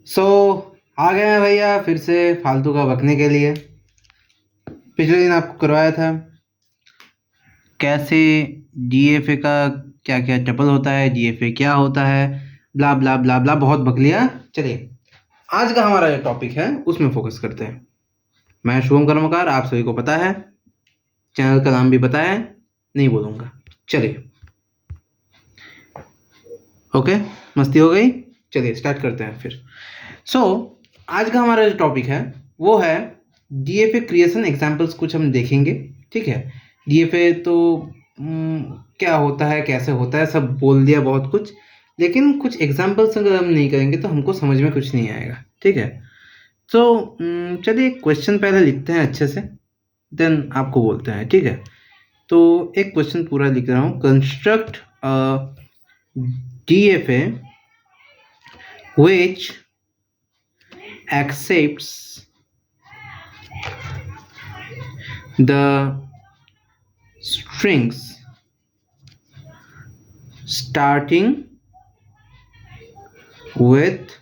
सो आ गए हैं भैया फिर से फालतू का बकने के लिए। पिछले दिन आपको करवाया था कैसे डीएफए का क्या क्या टपल होता है, डीएफए क्या होता है, ब्ला ब्ला ब्ला ब्ला, बहुत बक लिया। चलिए आज का हमारा जो टॉपिक है उसमें फोकस करते हैं। मैं शुभम कर्मकार, आप सभी को पता है, चैनल का नाम भी पता है, नहीं बोलूँगा। चलिए ओके, मस्ती हो गई, चलिए स्टार्ट करते हैं फिर। आज का हमारा जो टॉपिक है वो है डीएफए क्रिएशन एग्जांपल्स, कुछ हम देखेंगे। ठीक है, डीएफए तो क्या होता है, कैसे होता है, सब बोल दिया बहुत कुछ, लेकिन कुछ एग्जांपल्स अगर हम नहीं करेंगे तो हमको समझ में कुछ नहीं आएगा। ठीक है, चलिए क्वेश्चन पहले लिखते हैं अच्छे से, देन आपको बोलते हैं। ठीक है, तो एक क्वेश्चन पूरा लिख रहा हूँ। Construct DFA which accepts the strings starting with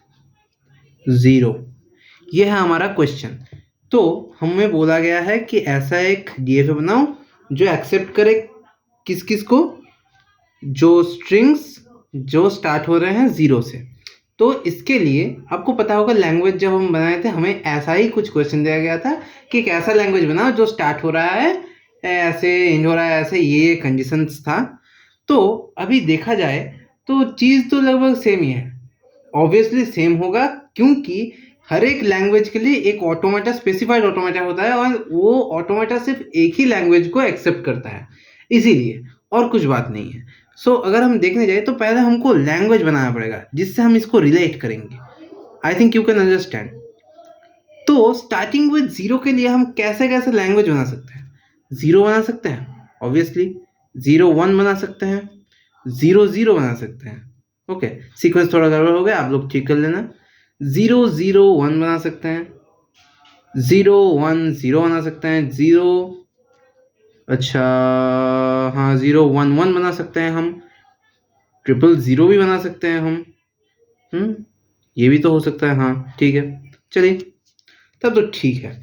0। ये है हमारा क्वेश्चन। तो हमें बोला गया है कि ऐसा एक डीएफए बनाओ जो एक्सेप्ट करे किस किस को, जो स्ट्रिंग्स जो स्टार्ट हो रहे हैं 0 से। तो इसके लिए आपको पता होगा, लैंग्वेज जब हम बनाए थे हमें ऐसा ही कुछ क्वेश्चन दिया गया था कि एक ऐसा लैंग्वेज बनाओ जो स्टार्ट हो रहा है ऐसे, एंड हो रहा है ऐसे, ये कंडीशंस था। तो अभी देखा जाए तो चीज़ तो लगभग सेम ही है, ऑब्वियसली सेम होगा, क्योंकि हर एक लैंग्वेज के लिए एक ऑटोमेटा, स्पेसिफाइड ऑटोमेटा होता है और वो ऑटोमेटा सिर्फ एक ही लैंग्वेज को एक्सेप्ट करता है, इसीलिए, और कुछ बात नहीं है। अगर हम देखने जाए तो पहले हमको लैंग्वेज बनाना पड़ेगा जिससे हम इसको रिलेट करेंगे। I think you can understand. तो स्टार्टिंग विद 0 के लिए हम कैसे कैसे लैंग्वेज बना सकते हैं? 0 बना सकते हैं ऑब्वियसली, 0 1 बना सकते हैं, 0 0 बना सकते हैं। ओके, सीक्वेंस थोड़ा गड़बड़ हो गया, आप लोग ठीक कर लेना। 0 0 1 बना सकते हैं, 0 1 0 बना सकते हैं, 0 अच्छा हाँ 0 1 1 बना सकते हैं हम, 000 भी बना सकते हैं हम। ये भी तो हो सकता है, हाँ ठीक है, चलिए तब तो ठीक है।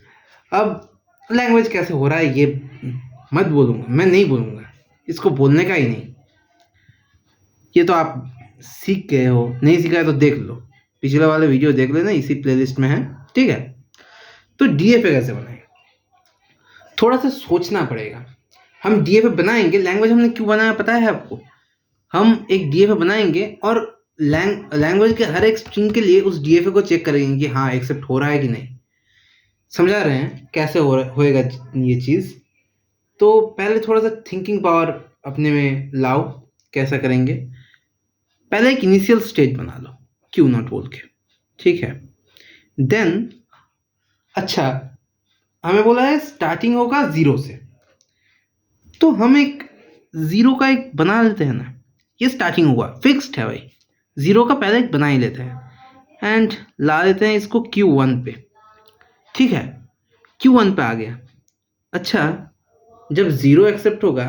अब लैंग्वेज कैसे हो रहा है ये मत बोलूँगा, मैं नहीं बोलूँगा, इसको बोलने का ही नहीं। ये तो आप सीख गए हो, नहीं सीखा है तो देख लो, पिछले वाले वीडियो देख लेना, इसी प्लेलिस्ट में है। ठीक है, तो डीएफए कैसे बनाएंगे, थोड़ा सा सोचना पड़ेगा। हम डीएफए बनाएंगे, लैंग्वेज हमने क्यों बनाया पता है आपको? हम एक डीएफए बनाएंगे और लैंग्वेज के हर एक स्ट्रिंग के लिए उस डीएफए को चेक करेंगे कि हाँ एक्सेप्ट हो रहा है कि नहीं। समझा रहे हैं कैसे होएगा ये चीज़? तो पहले थोड़ा सा थिंकिंग पावर अपने में लाओ, कैसा करेंगे। पहले एक इनिशियल स्टेट बना लो क्यों नॉट बोल के, ठीक है। देन अच्छा, हमें बोला है स्टार्टिंग होगा 0 से, तो हम एक 0 का एक बना लेते हैं ना, ये स्टार्टिंग होगा, फिक्स्ड है भाई, 0 का पहले एक बना ही लेते हैं एंड ला देते हैं इसको Q1 पे। ठीक है, Q1 पे आ गया। अच्छा, जब 0 एक्सेप्ट होगा,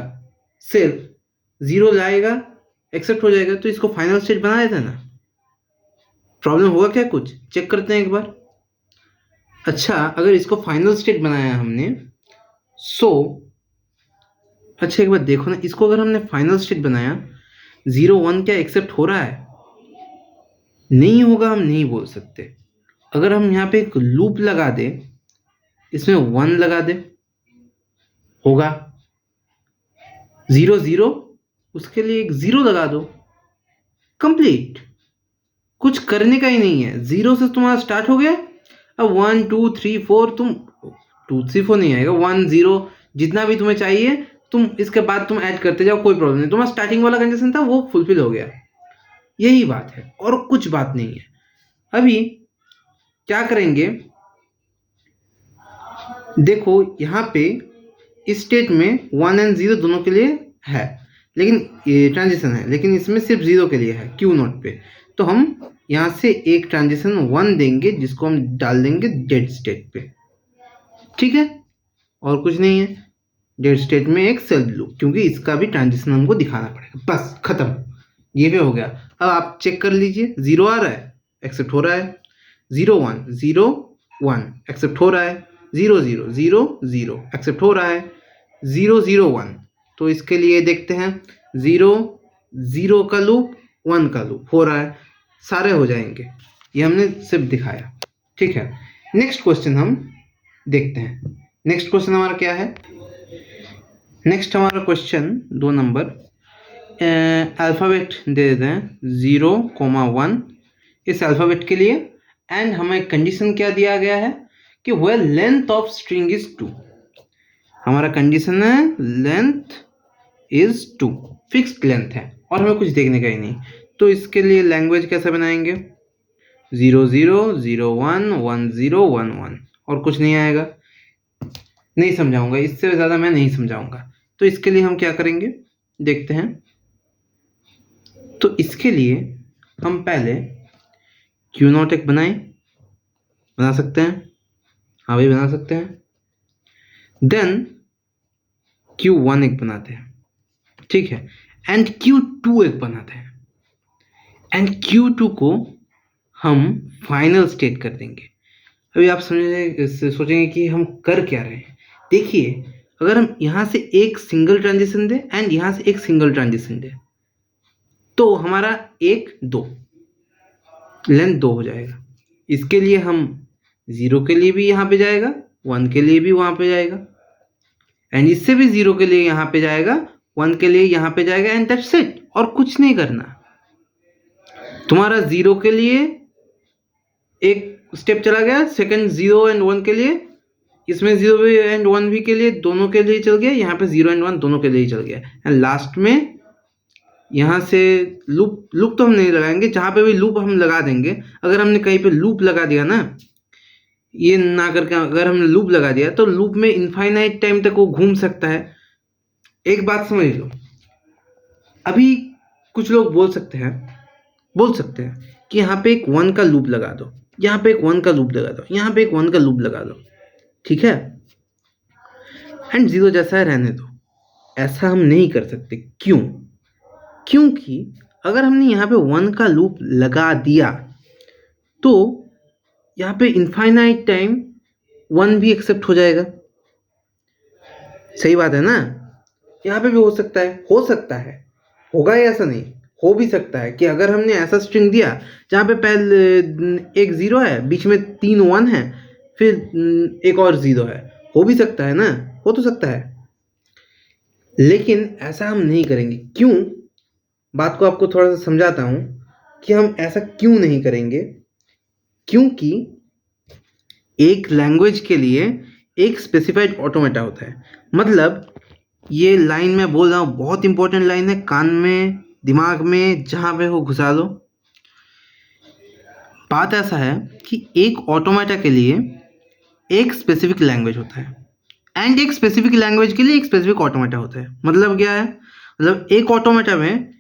सिर्फ 0 लाएगा, एक्सेप्ट हो जाएगा, तो इसको फाइनल स्टेट बना देते हैं ना। प्रॉब्लम होगा क्या कुछ? चेक करते हैं एक बार। अच्छा, अगर इसको फाइनल स्टेट बनाया हमने, अच्छा एक बार देखो ना, इसको अगर हमने फाइनल स्टेट बनाया, 0 1 क्या एक्सेप्ट हो रहा है? नहीं होगा, हम नहीं बोल सकते। अगर हम यहाँ पे एक लूप लगा दे, इसमें 1 लगा दे, होगा। 0 0, उसके लिए एक 0 लगा दो, कंप्लीट। कुछ करने का ही नहीं है, 0 से तुम्हारा स्टार्ट हो गया। अब 1 2 3 4, तुम 2 3 4 नहीं आएगा, 1 0 जितना भी तुम्हें चाहिए तुम इसके बाद तुम ऐड करते जाओ, कोई प्रॉब्लम नहीं। तुम्हारा स्टार्टिंग वाला कंडीशन था वो फुलफिल हो गया, यही बात है और कुछ बात नहीं है। अभी क्या करेंगे, देखो यहाँ पे इस स्टेट में 1 एंड 0 दोनों के लिए है, लेकिन ये ट्रांजिशन है, लेकिन इसमें सिर्फ 0 के लिए है Q नॉट पे। तो हम यहाँ से एक ट्रांजिशन 1 देंगे जिसको हम डाल देंगे डेड स्टेट पे। ठीक है, और कुछ नहीं है, डेड स्टेट में एक सेल्फ लूप, क्योंकि इसका भी ट्रांजिशन हमको दिखाना पड़ेगा। बस खत्म, ये भी हो गया। अब आप चेक कर लीजिए, 0 आ रहा है, एक्सेप्ट हो रहा है, 01 01 एक्सेप्ट हो रहा है, 00 00 एक्सेप्ट हो रहा है, 001। तो इसके लिए देखते हैं 0 का लूप 1 का लूप हो रहा है, सारे हो जाएंगे। ये हमने सिर्फ दिखाया, ठीक है। नेक्स्ट क्वेश्चन हम देखते हैं। नेक्स्ट क्वेश्चन हमारा क्या है? नेक्स्ट हमारा क्वेश्चन 2 नंबर, अल्फ़ाबेट दे देते हैं 0,1 इस अल्फ़ाबेट के लिए, एंड हमें कंडीशन क्या दिया गया है कि where length of string is 2। हमारा कंडीशन है लेंथ इज 2, फिक्स्ड लेंथ है और हमें कुछ देखने का ही नहीं। तो इसके लिए लैंग्वेज कैसे बनाएंगे? 0 0 0 1 1 0 1 1 और कुछ नहीं आएगा, नहीं समझाऊंगा, इससे ज़्यादा मैं नहीं समझाऊंगा। तो इसके लिए हम क्या करेंगे देखते हैं। तो इसके लिए हम पहले Q0 एक बना सकते हैं, हाँ भाई बना सकते हैं। देन Q1 एक बनाते हैं, ठीक है, एंड Q2 एक बनाते हैं, एंड Q2 को हम फाइनल स्टेट कर देंगे। अभी आप सोचेंगे कि हम कर क्या रहे हैं। देखिए, अगर हम यहाँ से एक सिंगल ट्रांजिशन दें एंड यहाँ से एक सिंगल ट्रांजिशन दें तो हमारा 1 2 लेंथ 2 हो जाएगा। इसके लिए हम 0 के लिए भी यहाँ पे जाएगा, 1 के लिए भी वहाँ पे जाएगा, एंड इससे भी 0 के लिए यहाँ पे जाएगा, 1 के लिए यहाँ पे जाएगा, एंड दैट्स इट। और कुछ नहीं करना। तुम्हारा 0 के लिए एक स्टेप चला गया, सेकंड 0 एंड 1 के लिए, इसमें 0 एंड 1 भी के लिए, दोनों के लिए चल गया, यहाँ पे 0 एंड 1 दोनों के लिए चल गया, एंड लास्ट में यहाँ से लूप तो हम नहीं लगाएंगे, जहाँ पे भी लूप हम लगा देंगे। अगर हमने कहीं पे लूप लगा दिया ना, ये ना करके अगर हमने लूप लगा दिया तो लूप में इनफाइनाइट टाइम तक वो घूम सकता है। एक बात समझ लो, अभी कुछ लोग बोल सकते हैं कि यहाँ पे एक 1 का लूप लगा दो, यहाँ पे एक 1 का लूप लगा दो, यहाँ पे एक 1 का लूप लगा दो, ठीक है, एंड 0 जैसा है रहने दो। ऐसा हम नहीं कर सकते। क्यों? क्योंकि अगर हमने यहाँ पे 1 का लूप लगा दिया तो यहाँ पे इनफाइनाइट टाइम 1 भी एक्सेप्ट हो जाएगा। सही बात है ना? यहाँ पे भी हो सकता है, होगा या ऐसा नहीं, हो भी सकता है कि अगर हमने ऐसा स्ट्रिंग दिया जहाँ पे पहले एक 0 है, बीच में 3 1 है, फिर एक और 0 है, हो भी सकता है ना, हो तो सकता है। लेकिन ऐसा हम नहीं करेंगे। क्यों? बात को आपको थोड़ा सा समझाता हूँ कि हम ऐसा क्यों नहीं करेंगे। क्योंकि एक लैंग्वेज के लिए एक स्पेसिफाइड ऑटोमेटा होता है। मतलब ये लाइन मैं बोल रहा हूँ, बहुत इंपॉर्टेंट लाइन है, कान में, दिमाग में, जहाँ पे हो घुसा लो। बात ऐसा है कि एक ऑटोमेटा के लिए एक स्पेसिफिक लैंग्वेज होता है, एंड एक स्पेसिफिक लैंग्वेज के लिए एक स्पेसिफिक ऑटोमेटा होता है। मतलब क्या है? मतलब एक ऑटोमेटा में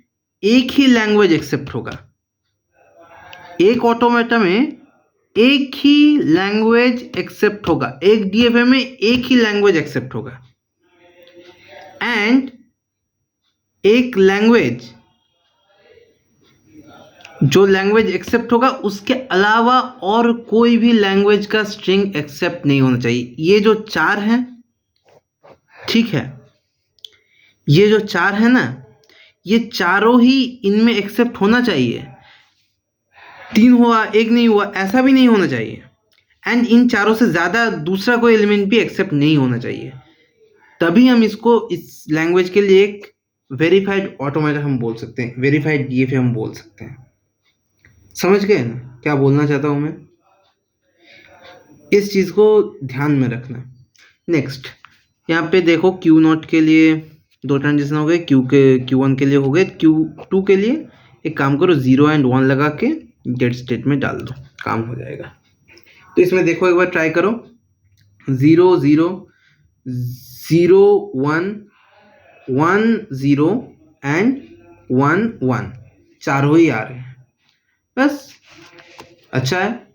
एक ही लैंग्वेज एक्सेप्ट होगा, एक ऑटोमेटा में एक ही लैंग्वेज एक्सेप्ट होगा, एक डीएफए में एक ही लैंग्वेज एक्सेप्ट होगा, एंड एक लैंग्वेज, जो लैंग्वेज एक्सेप्ट होगा उसके अलावा और कोई भी लैंग्वेज का स्ट्रिंग एक्सेप्ट नहीं होना चाहिए। ये जो 4 हैं, ठीक है, ये जो 4 है ना, ये चारों ही इनमें एक्सेप्ट होना चाहिए। 3 हुआ, 1 नहीं हुआ, ऐसा भी नहीं होना चाहिए, एंड इन चारों से ज़्यादा दूसरा कोई एलिमेंट भी एक्सेप्ट नहीं होना चाहिए। तभी हम इसको, इस लैंग्वेज के लिए एक वेरीफाइड ऑटोमेटा हम बोल सकते हैं, वेरीफाइड डीएफए हम बोल सकते हैं। समझ गए ना क्या बोलना चाहता हूँ मैं? इस चीज़ को ध्यान में रखना। नेक्स्ट, यहाँ पे देखो Q0 के लिए 2 ट्रांजिशन हो गए, Q1 के लिए हो गए, Q2 के लिए एक काम करो, 0 एंड 1 लगा के गेट स्टेट में डाल दो, काम हो जाएगा। तो इसमें देखो, एक बार ट्राई करो, 0 0 0 1 1 0 एंड 1 1, चारों ही आ रहे हैं, बस। अच्छा है,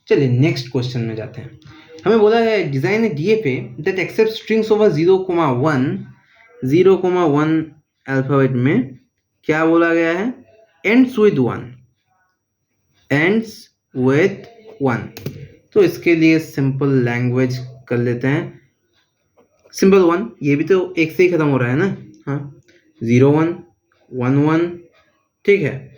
चलिए नेक्स्ट क्वेश्चन में जाते हैं। हमें बोला है design a DFA that accept strings over 0,1 alphabet में क्या बोला गया है? Ends with 1, ends with 1। तो इसके लिए सिंपल लैंग्वेज कर लेते हैं, सिंपल 1, ये भी तो एक से ही ख़त्म हो रहा है ना। हाँ, 0 1 1 1, ठीक है।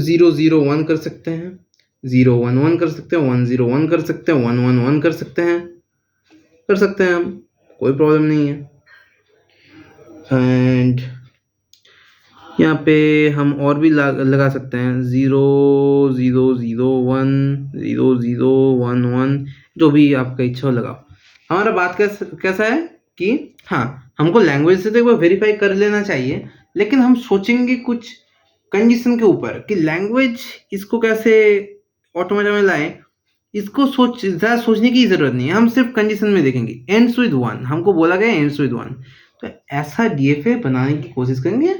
0 0 1 कर सकते हैं, 0 1 1 कर सकते हैं, 1 0 1 कर सकते हैं, 1 1 1 कर सकते हैं, हम, कोई प्रॉब्लम नहीं है। एंड यहाँ पे हम और भी लगा सकते हैं 0 0 0 1 0 0 1 1, जो भी आपका इच्छा हो लगाओ। हमारा बात कैसा है कि हाँ, हमको लैंग्वेज से तो एक बार वेरीफाई कर लेना चाहिए, लेकिन हम सोचेंगे कुछ कंडीशन के ऊपर कि लैंग्वेज इसको कैसे ऑटोमेटिक में लाएं। इसको ज़्यादा सोचने की ज़रूरत नहीं है, हम सिर्फ कंडीशन में देखेंगे। एंड्स विद 1, हमको बोला गया एंड्स विद 1, तो ऐसा डीएफए बनाने की कोशिश करेंगे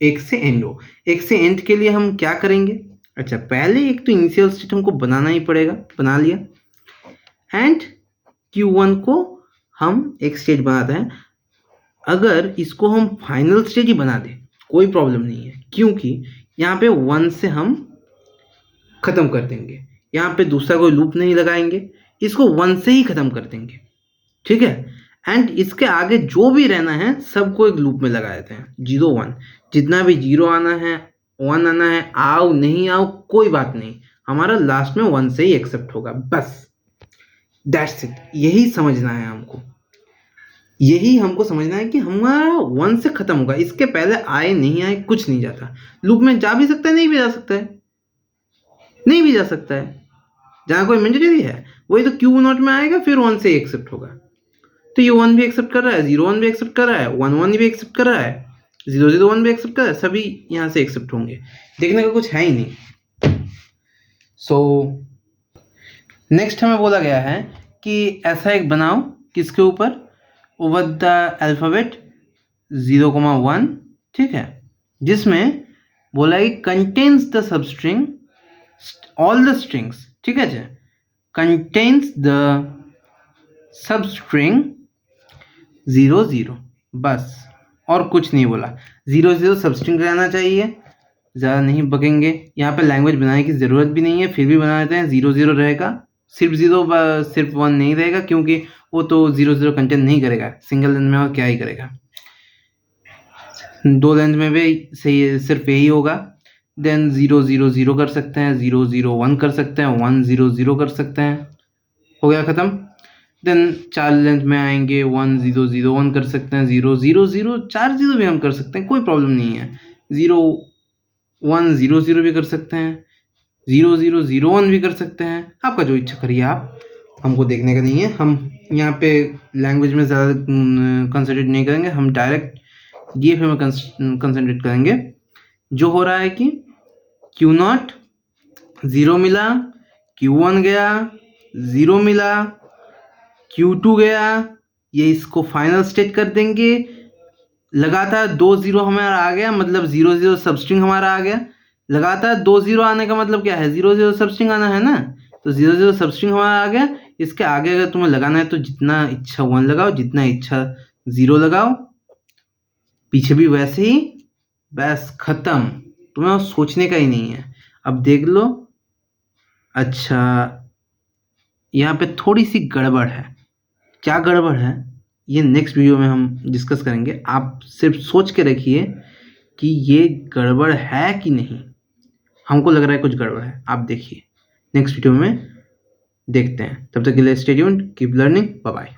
एक से एंड हो। एक से एंड के लिए हम क्या करेंगे? अच्छा, पहले एक तो इनिशियल स्टेट हमको बनाना ही पड़ेगा, बना लिया। एंड Q1 को हम एक स्टेट बनाते हैं। अगर इसको हम फाइनल स्टेट ही बना दें कोई प्रॉब्लम नहीं है, क्योंकि यहाँ पे 1 से हम ख़त्म कर देंगे। यहाँ पे दूसरा कोई लूप नहीं लगाएंगे, इसको 1 से ही ख़त्म कर देंगे, ठीक है। एंड इसके आगे जो भी रहना है सबको एक लूप में लगा देते हैं, 0 1, जितना भी 0 आना है 1 आना है, आओ नहीं आओ कोई बात नहीं, हमारा लास्ट में 1 से ही एक्सेप्ट होगा, बस दैट्स इट। यही समझना है हमको, यही हमको समझना है कि हमारा 1 से ख़त्म होगा, इसके पहले आए नहीं आए कुछ नहीं जाता। लूप में जा भी सकता है, नहीं भी जा सकता है, नहीं भी जा सकता है, जहाँ कोई मैंडेटरी है वही तो Q0 में आएगा, फिर 1 से एक्सेप्ट होगा। तो ये 1 भी एक्सेप्ट कर रहा है, 0 1 भी एक्सेप्ट कर रहा है, 1 1 भी एक्सेप्ट कर रहा है, 0 0 1 भी एक्सेप्ट कर रहा है, सभी यहाँ से एक्सेप्ट होंगे, देखने का कुछ है ही नहीं। सो नेक्स्ट हमें बोला गया है कि ऐसा एक बनाओ, किसके ऊपर? ओवर द अल्फ़ाबेट 0 1, ठीक है, जिसमें बोला है कि contains the substring all the strings, ठीक है जी, कंटेन्स द सबस्ट्रिंग 0 0, बस और कुछ नहीं बोला। 0 0 सबस्ट्रिंग रहना चाहिए, ज़्यादा नहीं बकेंगे। यहाँ पे लैंग्वेज बनाने की ज़रूरत भी नहीं है, फिर भी बना देते हैं। 0 0 रहेगा, सिर्फ 0 सिर्फ 1 नहीं रहेगा, क्योंकि वो तो 0 0 कंटेंट नहीं करेगा, सिंगल लाइन में और क्या ही करेगा, 2 लाइन में भी सही सिर्फ यही होगा। देन 0 0 0 कर सकते हैं, 0 0 1 कर सकते हैं, 1 0 0 कर सकते हैं, हो गया ख़त्म। देन 4 लेंथ में आएंगे, 1 0 0 1 कर सकते हैं, 0 0 0 4 0 भी हम कर सकते हैं, कोई प्रॉब्लम नहीं है। 0 1 0 0 भी कर सकते हैं, 0 0 0 1 भी कर सकते हैं, आपका जो इच्छा करिए आप, हमको देखने का नहीं है। हम यहाँ पे लैंग्वेज में ज़्यादा कंसंट्रेट नहीं करेंगे, हम डायरेक्ट डीएफए में कंसंट्रेट करेंगे। जो हो रहा है कि Q0 0 मिला, Q1 गया 0 मिला, Q2 गया, ये इसको फाइनल स्टेट कर देंगे। लगातार 2 0 हमारा आ गया, मतलब 0 0 सबस्ट्रिंग हमारा आ गया। लगातार 2 0 आने का मतलब क्या है? 0 0 सबस्ट्रिंग आना है ना, तो 0 0 सबस्ट्रिंग हमारा आ गया। इसके आगे अगर तुम्हें लगाना है तो जितना इच्छा 1 लगाओ, जितना इच्छा 0 लगाओ, पीछे भी वैसे ही, बस ख़त्म, तुम्हें सोचने का ही नहीं है। अब देख लो, अच्छा यहाँ पे थोड़ी सी गड़बड़ है, क्या गड़बड़ है ये नेक्स्ट वीडियो में हम डिस्कस करेंगे। आप सिर्फ सोच के रखिए कि ये गड़बड़ है कि नहीं, हमको लग रहा है कुछ गड़बड़ है, आप देखिए नेक्स्ट वीडियो में देखते हैं। तब तक के लिए stay tuned, keep learning, bye bye.